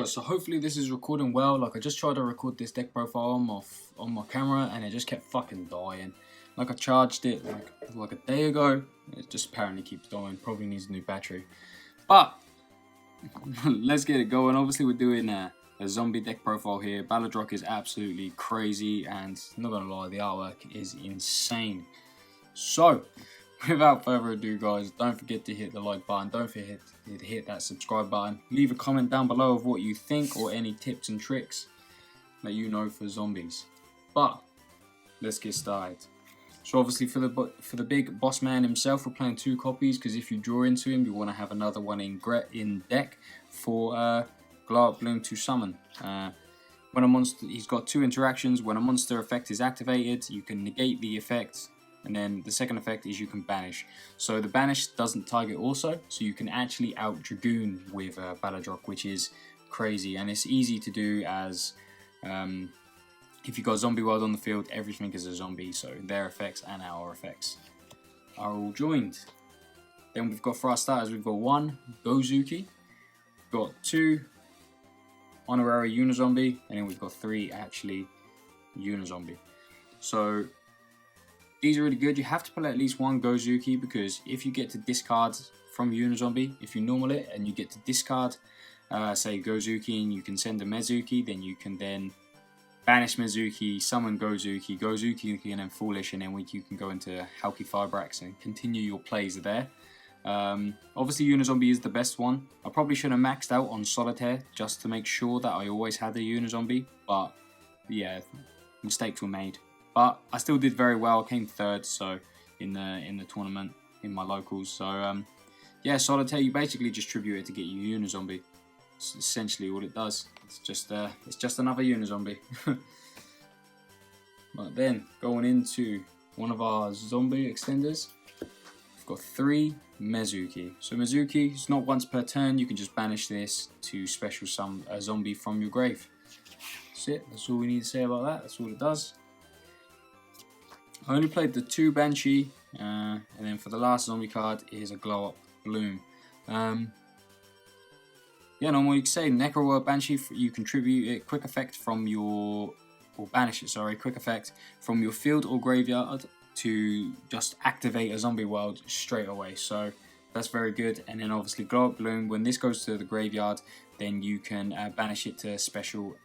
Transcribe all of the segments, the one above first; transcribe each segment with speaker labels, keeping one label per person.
Speaker 1: so hopefully this is recording well. Like, I just tried to record this deck profile on my camera and it just kept fucking dying. Like, I charged it like a day ago, it just apparently keeps dying. Probably needs a new battery. But let's get it going. Obviously we're doing a zombie deck profile here. Baladrock is absolutely crazy, and not gonna lie, the artwork is insane. So without further ado, guys, don't forget to hit the like button, don't forget to hit that subscribe button, leave a comment down below of what you think or any tips and tricks that you know for zombies. But let's get started. So obviously for the big boss man himself, we're playing 2 copies, because if you draw into him, you want to have another one in deck for Glow Up Bloom to summon. When a monster, he's got 2 interactions. When a monster effect is activated, you can negate the effect, and then the second effect is you can banish. So the banish doesn't target also, so you can actually out Dragoon with Baladrock, which is crazy, and it's easy to do as if you've got Zombie World on the field, everything is a zombie, so their effects and our effects are all joined. Then we've got, for our starters, we've got 1 Gozuki, we've got 2 Honorary Unizombie, and then we've got 3 actually Unizombie. So these are really good. You have to pull at least 1 Gozuki, because if you get to discard from Unizombie, if you normal it and you get to discard, say Gozuki, and you can send a Mezuki, then you can then banish Mezuki, summon Gozuki, Gozuki, and then Foolish, and then you can go into Halki Firebrax and continue your plays there. Obviously Unizombie is the best one. I probably should have maxed out on Solitaire just to make sure that I always had a Unizombie, but yeah, mistakes were made. But I still did very well. I came 3rd, so in the tournament in my locals. So yeah, Solitaire, you basically just tribute it to get you Unizombie. It's essentially all it does. It's just another Unizombie. But then going into one of our zombie extenders, we've got 3 Mezuki. So Mezuki is not once per turn. You can just banish this to special summon a zombie from your grave. That's it. That's all we need to say about that. That's all it does. I only played the 2 Banshee, and then for the last zombie card is a Glow Up Bloom. Yeah, normal you can say Necro Banshee, you contribute it quick effect from your, or banish it, sorry, quick effect from your field or graveyard to just activate a zombie world straight away. So that's very good. And then obviously Glow Up Bloom, when this goes to the graveyard, then you can banish it to special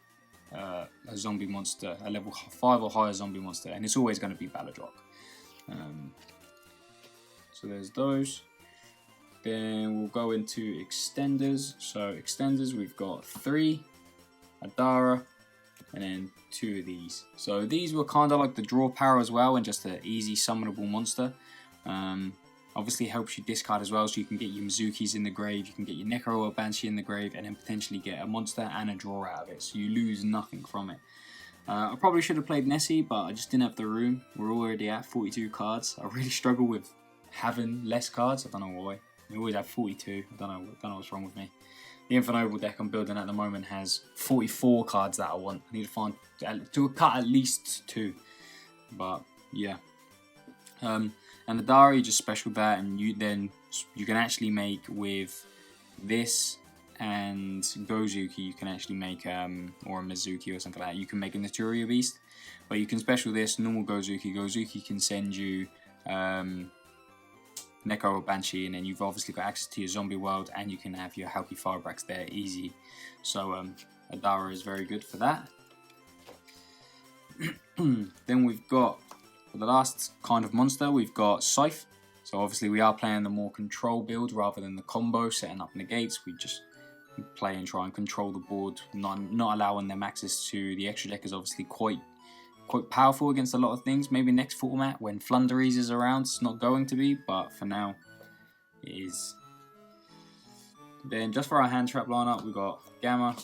Speaker 1: a zombie monster, a level 5 or higher zombie monster, and it's always going to be Baladrock. So there's those. Then we'll go into extenders. So extenders, we've got 3 Adara, and then 2 of these. So these were kind of like the draw power as well, and just an easy summonable monster. Obviously helps you discard as well, so you can get your Mizukis in the grave, you can get your Necro or Banshee in the grave, and then potentially get a monster and a draw out of it, so you lose nothing from it. I probably should have played Nessie, but I just didn't have the room. We're already at 42 cards. I really struggle with having less cards. I don't know why. I always have 42. I don't know what's wrong with me. The Infinite deck I'm building at the moment has 44 cards that I want. I need to find to cut at least 2. But yeah. And the Dari, just special that, and you can actually make with this and Gozuki, you can actually make or a Mizuki or something like that. You can make a Naturia Beast, but you can special this normal Gozuki. Gozuki can send you Neko or Banshee, and then you've obviously got access to your zombie world, and you can have your Halki Firebrax there easy. So Adara is very good for that. Then we've got, for the last kind of monster, we've got Scythe. So obviously we are playing the more control build rather than the combo, setting up negates. We just play and try and control the board, not allowing them access to the extra deck is obviously quite powerful against a lot of things. Maybe next format when Flunderies is around, it's not going to be, but for now it is. Then just for our hand trap lineup, we've got Gamma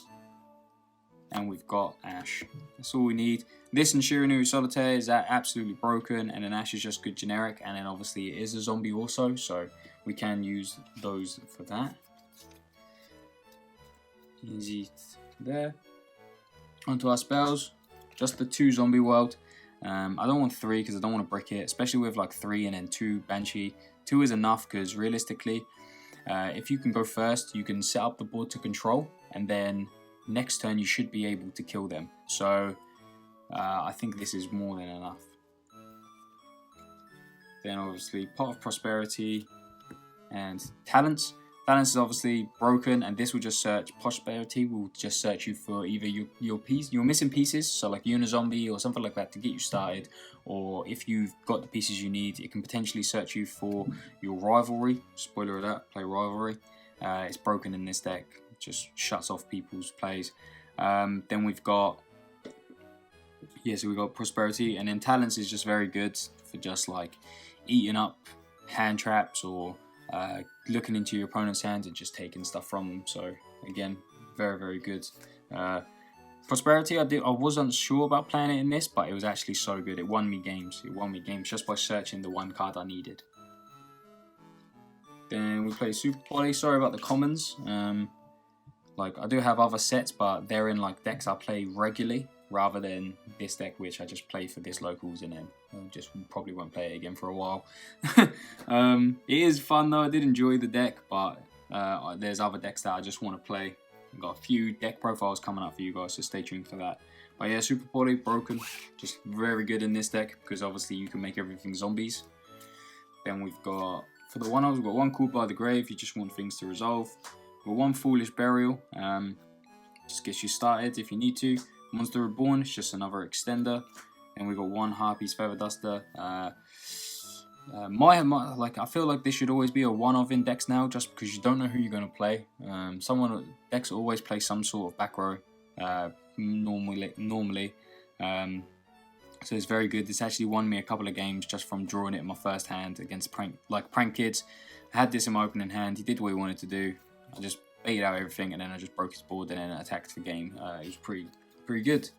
Speaker 1: and we've got Ash. That's all we need. This and Shirinu Solitaire is absolutely broken, and then Ash is just good generic, and then obviously it is a zombie also, so we can use those for that. Easy there. Onto our spells. Just the 2 zombie world. I don't want 3 because I don't want to brick it, especially with like 3 and then 2 Banshee. 2 is enough because realistically, if you can go first, you can set up the board to control, and then next turn you should be able to kill them. So I think this is more than enough. Then obviously Pot of Prosperity and Talents. Talents is obviously broken, and this will just search. Prosperity will just search you for either your missing pieces, so like Unizombie or something like that to get you started, or if you've got the pieces you need, it can potentially search you for your Rivalry. Spoiler alert, play Rivalry. It's broken in this deck, it just shuts off people's plays. Then we've got, so we've got Prosperity, and then Talents is just very good for just like eating up hand traps or looking into your opponent's hands and just taking stuff from them. So again, very, very good. Prosperity, I wasn't sure about playing it in this, but it was actually so good. It won me games. It won me games just by searching the one card I needed. Then we play Super Poly. Sorry about the commons. Like I do have other sets, but they're in like decks I play regularly, rather than this deck which I just play for this locals, and then just probably won't play it again for a while. It is fun though, I did enjoy the deck, but there's other decks that I just want to play. I've got a few deck profiles coming up for you guys, so stay tuned for that. But yeah, Super Poly, broken, just very good in this deck, because obviously you can make everything zombies. Then we've got, for the one-offs, we've got one Called by the Grave, you just want things to resolve. We've got one Foolish Burial, just gets you started if you need to. Monster Reborn, it's just another extender. And we've got one Harpy's Feather Duster. Like I feel like this should always be a one-off in decks now, just because you don't know who you're going to play. Decks always play some sort of back row, normally. So it's very good. This actually won me a couple of games just from drawing it in my first hand against Prank Kids. I had this in my opening hand. He did what he wanted to do. I just baited out everything, and then I just broke his board and then attacked the game. It was pretty good.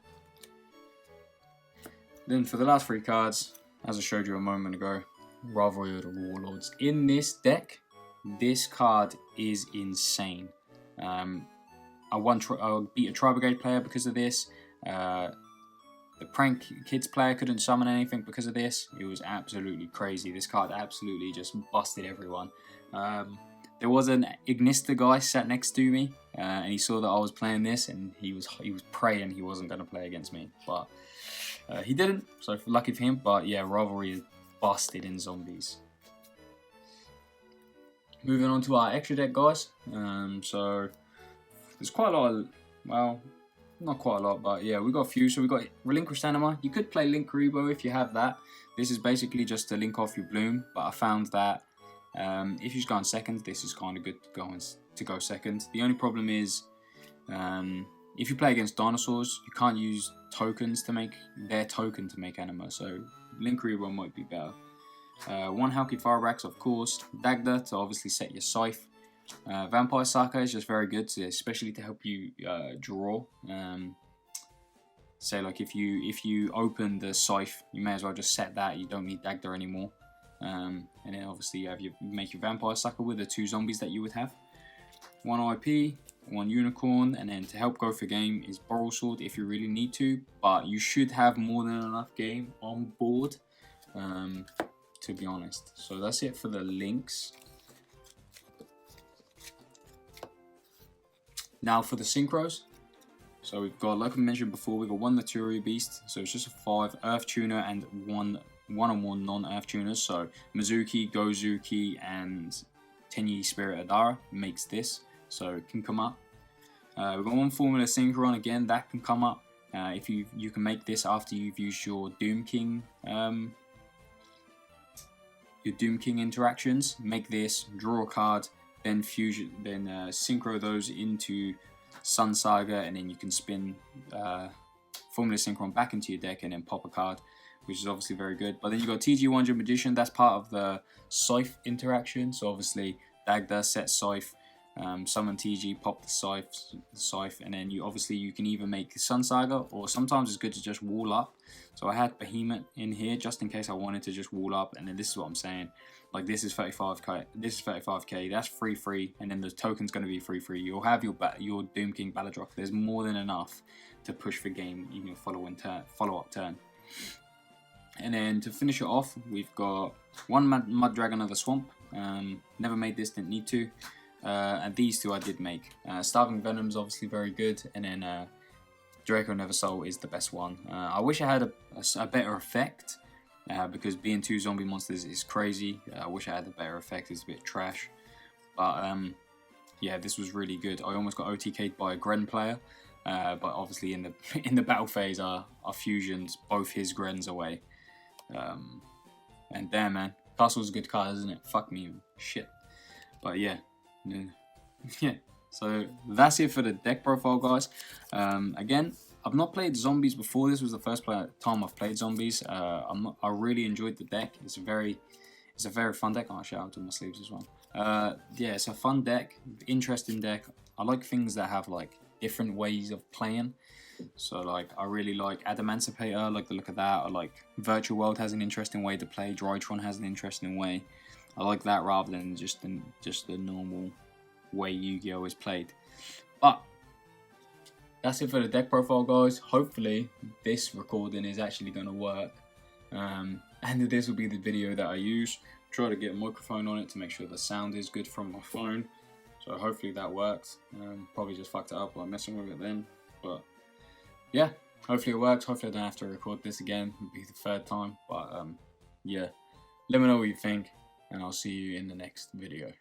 Speaker 1: Then for the last three cards, as I showed you a moment ago, Rivalry of the Warlords. In this deck, this card is insane. I beat a Tri-Brigade player because of this. The Prank Kids player couldn't summon anything because of this. It was absolutely crazy. This card absolutely just busted everyone. There was an Ignista guy sat next to me, and he saw that I was playing this, and he was praying he wasn't going to play against me, but he didn't, so lucky for him. But yeah, Rivalry is busted in zombies. Moving on to our extra deck, guys. So there's quite a lot of, well, not quite a lot, but yeah, we've got a few. So we've got Relinquished Anima. You could play Link Rebo if you have that. This is basically just to link off your Bloom, but I found that if you just go on second, this is kind of good to go second. The only problem is, if you play against dinosaurs, you can't use tokens to make their token to make anima, so Link Rebo might be better. One Halki Firebrax, of course. Dagda to obviously set your Scythe. Vampire Saka is just very good, especially to help you draw. Say like if you open the Scythe, you may as well just set that. You don't need Dagda anymore. And then obviously you make your Vampire Sucker with the two zombies that you would have. One IP, one Unicorn, and then to help go for game is Boral Sword if you really need to, but you should have more than enough game on board, to be honest. So that's it for the links. Now for the synchros. So we've got, like I mentioned before, we've got one Naturi Beast, so it's just a 5 Earth Tuner and one or more non-Earth Tuners. So Mizuki, Gozuki, and Tenyi Spirit Adara makes this, so it can come up. We've got one Formula Synchron, again, that can come up. If you can make this after you've used your Doom King interactions. Make this, draw a card, then synchro those into Sun Saga, and then you can spin Formula Synchron back into your deck and then pop a card, which is obviously very good. But then you got TG100 Magician, that's part of the Scythe interaction. So obviously Dagda, set Scythe, summon TG, pop the Scythe, and then you can either make Sun Saga, or sometimes it's good to just wall up. So I had Behemoth in here just in case I wanted to just wall up, and then this is what I'm saying. Like this is 35k, this is 35k, that's free, and then the token's going to be free. You'll have your Doom King Baladrock. There's more than enough to push for game, even follow-up turn. And then to finish it off, we've got one Mud Dragon of the Swamp. Never made this, didn't need to. and these two I did make. Starving Venom's obviously very good, and then Draco Never Soul is the best one. I wish I had a better effect, because being 2 zombie monsters is crazy. I wish I had a better effect, it's a bit trash. But yeah, this was really good. I almost got OTK'd by a Gren player, but obviously in the battle phase, our fusions both his Grens away. And damn, man, Castle's a good card, isn't it? Fuck me, shit. But yeah, yeah. So that's it for the deck profile, guys. Again, I've not played zombies before. This was the first time I've played zombies. I really enjoyed the deck. It's a very fun deck. I'll shout out to my sleeves as well. Yeah, it's a fun deck, interesting deck. I like things that have like different ways of playing. So like, I really like Adamantipator. I like the look of that. I like Virtual World has an interesting way to play. Drytron has an interesting way. I like that rather than just the normal way Yu-Gi-Oh is played. But that's it for the deck profile, guys. Hopefully this recording is actually going to work, and this will be the video that I use. Try to get a microphone on it to make sure the sound is good from my phone, so hopefully that works. Probably just fucked it up while messing with it then, but yeah, hopefully it works. Hopefully I don't have to record this again. It'll be the 3rd time, but yeah, let me know what you think, and I'll see you in the next video.